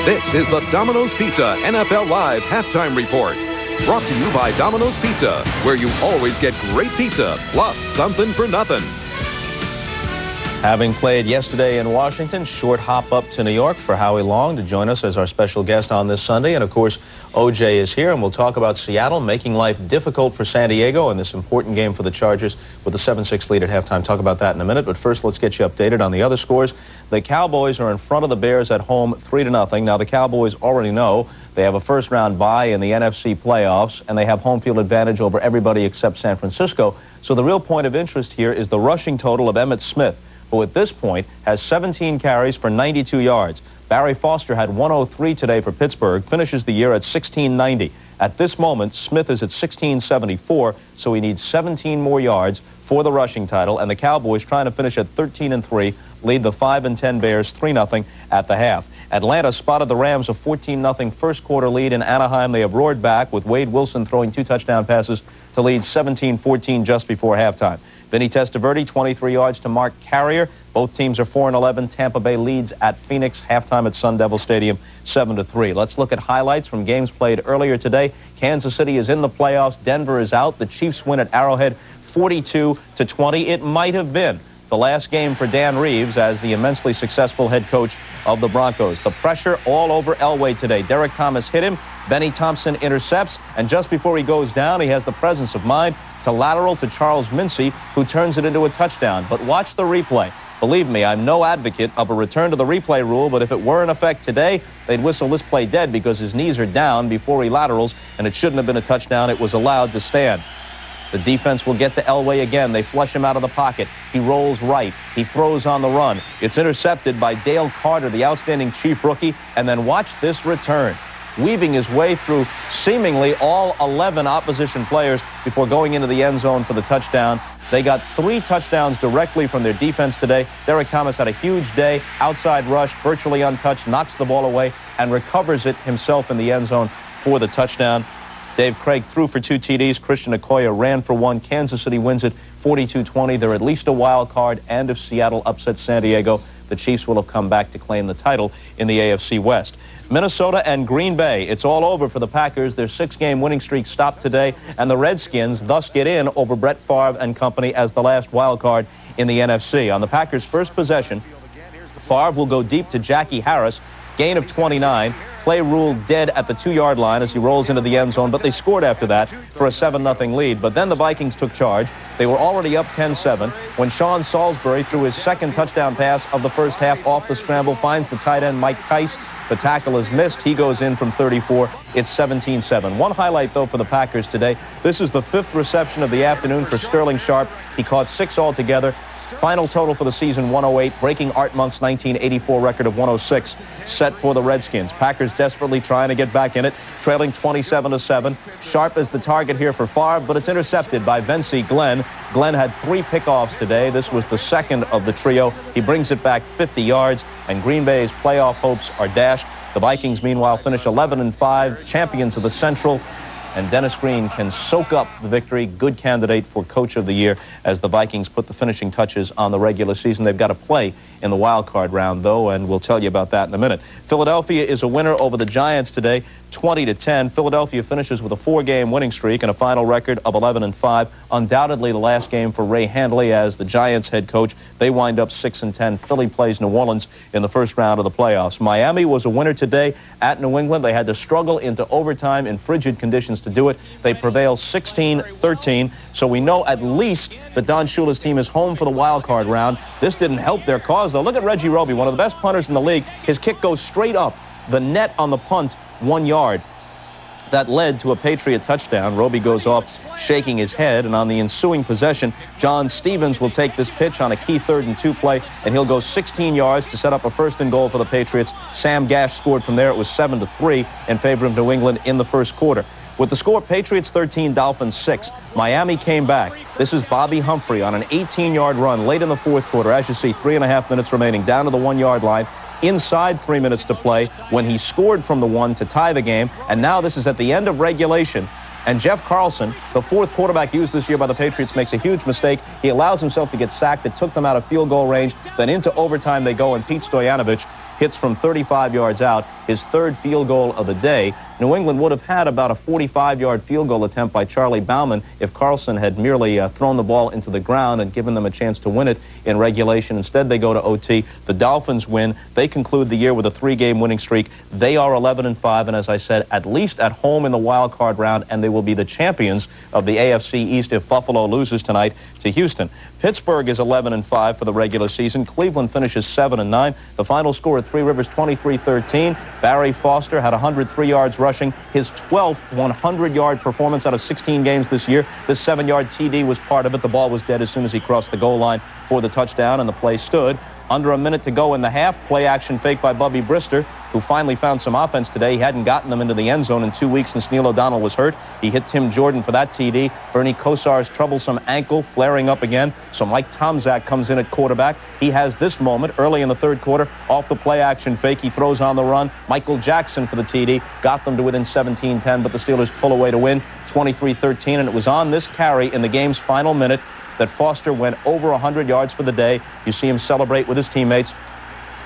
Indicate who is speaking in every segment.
Speaker 1: This is the Domino's Pizza NFL Live Halftime Report. Brought to you by Domino's Pizza, where you always get great pizza, plus something for nothing.
Speaker 2: Having played yesterday in Washington, short hop up to New York for Howie Long to join us as our special guest on this Sunday. And, of course, OJ is here, and we'll talk about Seattle making life difficult for San Diego in this important game for the Chargers with a 7-6 lead at halftime. Talk about that in a minute. But first, let's get you updated on the other scores. The Cowboys are in front of the Bears at home 3-0. Now, the Cowboys already know they have a first-round bye in the NFC playoffs, and they have home field advantage over everybody except San Francisco. So the real point of interest here is the rushing total of Emmitt Smith, who at this point has 17 carries for 92 yards. Barry Foster had 103 today for Pittsburgh, finishes the year at 1690. At this moment, Smith is at 1674, so he needs 17 more yards for the rushing title, and the Cowboys trying to finish at 13-3, lead the 5-10 Bears 3-0 at the half. Atlanta spotted the Rams a 14-0 first quarter lead in Anaheim. They have roared back with Wade Wilson throwing 2 touchdown passes to lead 17-14 just before halftime. Vinny Testaverde, 23 yards to Mark Carrier. Both teams are 4-11. Tampa Bay leads at Phoenix. Halftime at Sun Devil Stadium, 7-3. Let's look at highlights from games played earlier today. Kansas City is in the playoffs. Denver is out. The Chiefs win at Arrowhead 42-20. It might have been the last game for Dan Reeves as the immensely successful head coach of the Broncos. The pressure all over Elway today. Derek Thomas hit him. Benny Thompson intercepts. And just before he goes down, he has the presence of mind to lateral to Charles Mincy, who turns it into a touchdown. But watch the replay. Believe me, I'm no advocate of a return to the replay rule, but if it were in effect today, they'd whistle this play dead because his knees are down before he laterals, and it shouldn't have been a touchdown. It was allowed to stand. The defense will get to Elway again. They flush him out of the pocket. He rolls right. He throws on the run. It's intercepted by Dale Carter, the outstanding Chief rookie, and then watch this return, weaving his way through seemingly all 11 opposition players before going into the end zone for the touchdown. They got 3 touchdowns directly from their defense today. Derek Thomas had a huge day, outside rush, virtually untouched, knocks the ball away, and recovers it himself in the end zone for the touchdown. Dave Craig threw for 2 TDs. Christian Okoye ran for 1. Kansas City wins it 42-20. They're at least a wild card, and if Seattle upsets San Diego, the Chiefs will have come back to claim the title in the AFC West. Minnesota and Green Bay, it's all over for the Packers. Their 6-game winning streak stopped today, and the Redskins thus get in over Brett Favre and company as the last wild card in the NFC. On the Packers' first possession, Favre will go deep to Jackie Harris, gain of 29. Play ruled dead at the 2-yard line as he rolls into the end zone, but they scored after that for a 7-0 lead. But then the Vikings took charge. They were already up 10-7 when Sean Salisbury threw his second touchdown pass of the first half off the scramble, finds the tight end Mike Tice. The tackle is missed. He goes in from 34. It's 17-7. One highlight, though, for the Packers today. This is the 5th reception of the afternoon for Sterling Sharp. He caught 6 altogether. Final total for the season, 108, breaking Art Monk's 1984 record of 106, set for the Redskins. Packers desperately trying to get back in it, trailing 27-7. Sharp is the target here for Favre, but it's intercepted by Vency Glenn. Glenn had 3 pickoffs today. This was the second of the trio. He brings it back 50 yards, and Green Bay's playoff hopes are dashed. The Vikings, meanwhile, finish 11-5, champions of the Central. And Dennis Green can soak up the victory. Good candidate for Coach of the Year as the Vikings put the finishing touches on the regular season. They've got to play in the wild card round, though, and we'll tell you about that in a minute. Philadelphia is a winner over the Giants today, 20-10. Philadelphia finishes with a 4-game winning streak and a final record of 11-5. Undoubtedly the last game for Ray Handley as the Giants head coach. They wind up 6-10. Philly plays New Orleans in the first round of the playoffs. Miami was a winner today at New England. They had to struggle into overtime in frigid conditions to do it. They prevail 16-13. So we know at least that Don Shula's team is home for the wild card round. This didn't help their cause, though. Look at Reggie Roby, one of the best punters in the league. His kick goes straight up the net on the punt, 1 yard. That led to a Patriot touchdown. Roby goes off shaking his head, and on the ensuing possession, John Stevens will take this pitch on a key 3rd and 2 play, and he'll go 16 yards to set up a 1st and goal for the Patriots. Sam Gash scored from there. It was 7-3 in favor of New England in the first quarter. With the score, Patriots 13, Dolphins 6. Miami came back. This is Bobby Humphrey on an 18-yard run late in the fourth quarter. As you see, 3.5 minutes remaining, down to the 1-yard line. Inside 3 minutes to play when he scored from the 1 to tie the game. And now this is at the end of regulation. And Jeff Carlson, the 4th quarterback used this year by the Patriots, makes a huge mistake. He allows himself to get sacked. It took them out of field goal range. Then into overtime they go, and Pete Stoyanovich hits from 35 yards out, his third field goal of the day. New England would have had about a 45-yard field goal attempt by Charlie Bauman if Carlson had merely thrown the ball into the ground and given them a chance to win it in regulation. Instead, they go to OT. The Dolphins win. They conclude the year with a 3-game winning streak. They are 11-5, and as I said, at least at home in the wild card round, and they will be the champions of the AFC East if Buffalo loses tonight to Houston. Pittsburgh is 11-5 for the regular season. Cleveland finishes 7-9. The final score at Three Rivers, 23-13. Barry Foster had 103 yards rushing, his 12th 100-yard performance out of 16 games this year. This 7-yard TD was part of it. The ball was dead as soon as he crossed the goal line for the touchdown, and the play stood. Under a minute to go in the half, play action fake by Bubby Brister, who finally found some offense today. He hadn't gotten them into the end zone in 2 weeks since Neil O'Donnell was hurt. He hit Tim Jordan for that TD. Bernie Kosar's troublesome ankle flaring up again, so Mike Tomczak comes in at quarterback. He has this moment early in the third quarter off the play action fake. He throws on the run. Michael Jackson for the TD. Got them to within 17-10, but the Steelers pull away to win 23-13, and it was on this carry in the game's final minute that Foster went over 100 yards for the day. You see him celebrate with his teammates.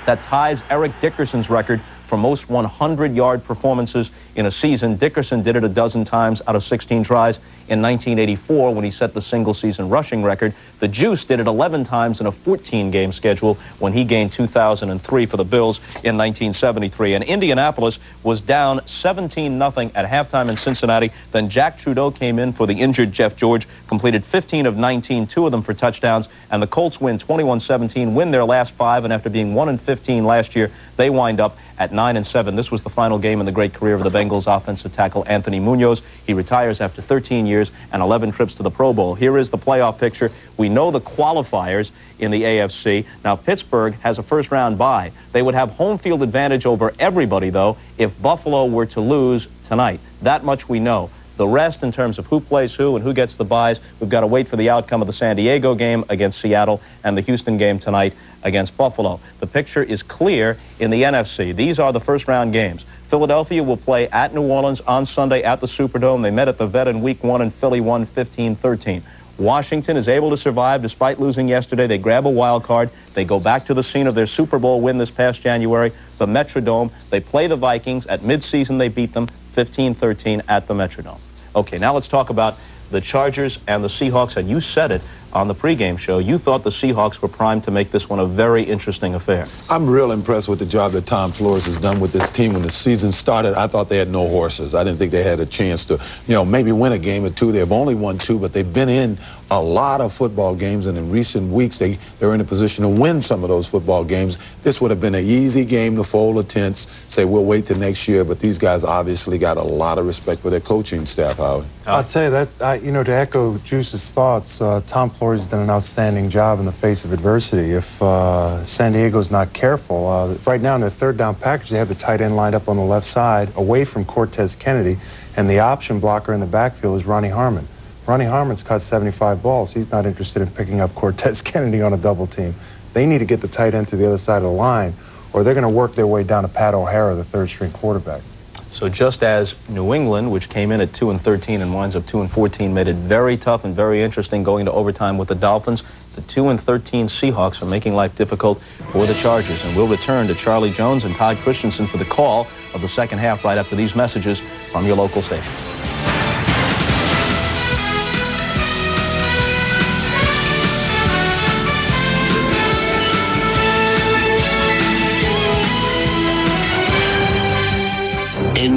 Speaker 2: That ties Eric Dickerson's record for most 100-yard performances in a season. Dickerson did it a dozen times out of 16 tries in 1984 when he set the single-season rushing record. The Juice did it 11 times in a 14-game schedule when he gained 2,003 for the Bills in 1973. And Indianapolis was down 17-0 at halftime in Cincinnati. Then Jack Trudeau came in for the injured Jeff George, completed 15 of 19, 2 of them for touchdowns, and the Colts win 21-17, win their last 5, and after being 1-15 last year, they wind up at 9-7. This was the final game in the great career of the Bengals offensive tackle Anthony Munoz. He retires after 13 years and 11 trips to the Pro Bowl. Here is the playoff picture. We know the qualifiers in the AFC. Now, Pittsburgh has a first-round bye. They would have home field advantage over everybody, though, if Buffalo were to lose tonight. That much we know. The rest, in terms of who plays who and who gets the byes, we've got to wait for the outcome of the San Diego game against Seattle and the Houston game tonight against Buffalo. The picture is clear in the NFC. These are the first-round games. Philadelphia will play at New Orleans on Sunday at the Superdome. They met at the Vet in Week 1, and Philly won 15-13. Washington is able to survive despite losing yesterday. They grab a wild card. They go back to the scene of their Super Bowl win this past January, the Metrodome. They play the Vikings. At midseason, they beat them 15-13 at the Metrodome. Okay, now let's talk about the Chargers and the Seahawks, and you said it on the pregame show. You thought the Seahawks were primed to make this one a very interesting affair.
Speaker 3: I'm real impressed with the job that Tom Flores has done with this team. When the season started, I thought they had no horses. I didn't think they had a chance to, maybe win a game or two. They've only won 2, but they've been in a lot of football games, and in recent weeks, they're in a position to win some of those football games. This would have been an easy game to fold the tents, say we'll wait till next year, but these guys obviously got a lot of respect for their coaching staff, Howard.
Speaker 4: I'll tell you that, to echo Juice's thoughts, Tom Flores has done an outstanding job in the face of adversity. If San Diego's not careful, right now in their third down package, they have the tight end lined up on the left side away from Cortez Kennedy, and the option blocker in the backfield is Ronnie Harmon. Ronnie Harmon's caught 75 balls. He's not interested in picking up Cortez Kennedy on a double team. They need to get the tight end to the other side of the line, or they're going to work their way down to Pat O'Hara, the third-string quarterback.
Speaker 2: So just as New England, which came in at 2-13 and winds up 2-14, made it very tough and very interesting going to overtime with the Dolphins, the 2-13 Seahawks are making life difficult for the Chargers. And we'll return to Charlie Jones and Todd Christensen for the call of the second half right after these messages from your local stations.